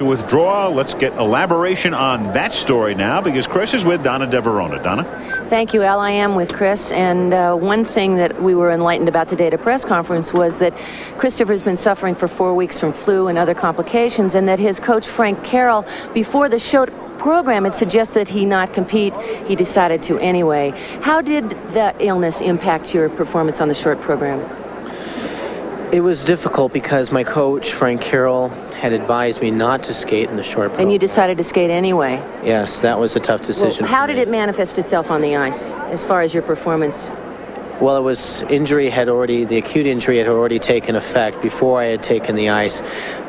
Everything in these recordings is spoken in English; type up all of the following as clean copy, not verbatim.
To withdraw. Let's get elaboration on that story now, because Chris is with Donna DeVerona. Donna? Thank you, Al. I am with Chris, and one thing that we were enlightened about today at a press conference was that Christopher's been suffering for 4 weeks from flu and other complications, and that his coach Frank Carroll, before the show program, had suggested he not compete. He decided to anyway. How did that illness impact your performance on the short program? It was difficult because my coach, Frank Carroll, had advised me not to skate in the short program. And you decided to skate anyway? Yes, that was a tough decision. Well, how did it manifest itself on the ice as far as your performance? Well, it was the acute injury had already taken effect before I had taken the ice.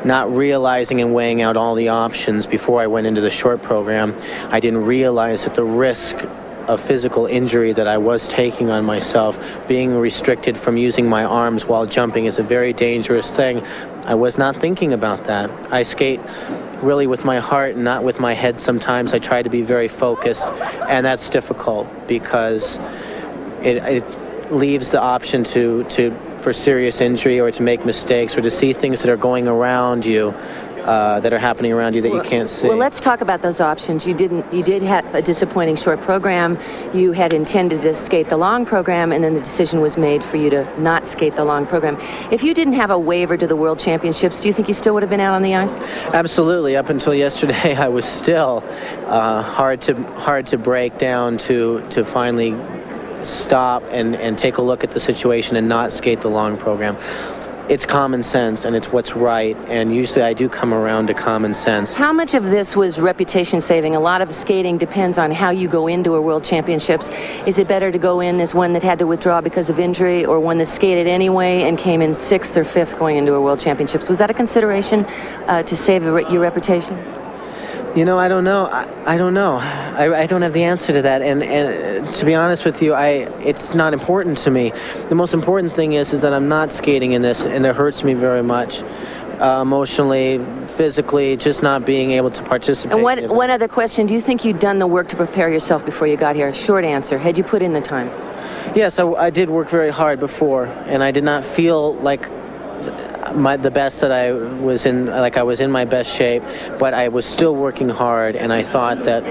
Not realizing and weighing out all the options before I went into the short program, I didn't realize that the risk of physical injury that I was taking on myself, being restricted from using my arms while jumping, is a very dangerous thing. I was not thinking about that. I skate really with my heart and not with my head sometimes. I try to be very focused, and that's difficult because it leaves the option for serious injury or to make mistakes or to see things that are going around you, that are happening around you that you can't see. Well, let's talk about those options. You did have a disappointing short program. You had intended to skate the long program, and then the decision was made for you to not skate the long program. If you didn't have a waiver to the World Championships, do you think you still would have been out on the ice? Absolutely. Up until yesterday, I was still hard to break down to finally stop and take a look at the situation and not skate the long program. It's common sense, and it's what's right, and usually I do come around to common sense. How much of this was reputation saving? A lot of skating depends on how you go into a World Championships. Is it better to go in as one that had to withdraw because of injury, or one that skated anyway and came in 6th or 5th going into a World Championships? Was that a consideration to save your reputation? You know, I don't know. I don't know. I don't have the answer to that. And to be honest with you, it's not important to me. The most important thing is that I'm not skating in this, and it hurts me very much, emotionally, physically, just not being able to participate. And one other question: do you think you'd done the work to prepare yourself before you got here? Short answer: had you put in the time? Yes, I did work very hard before, and I did not feel like the best that I was in, like I was in my best shape, but I was still working hard, and I thought that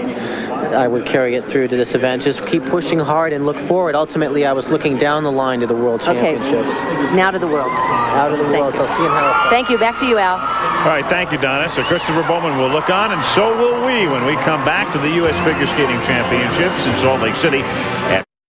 I would carry it through to this event. Just keep pushing hard and look forward. Ultimately, I was looking down the line to the World Championships. Okay, now to the Worlds. Out of the Worlds. I'll see you in Halifax. Thank you. Back to you, Al. All right, thank you, Donna. So Christopher Bowman will look on, and so will we when we come back to the U.S. Figure Skating Championships in Salt Lake City.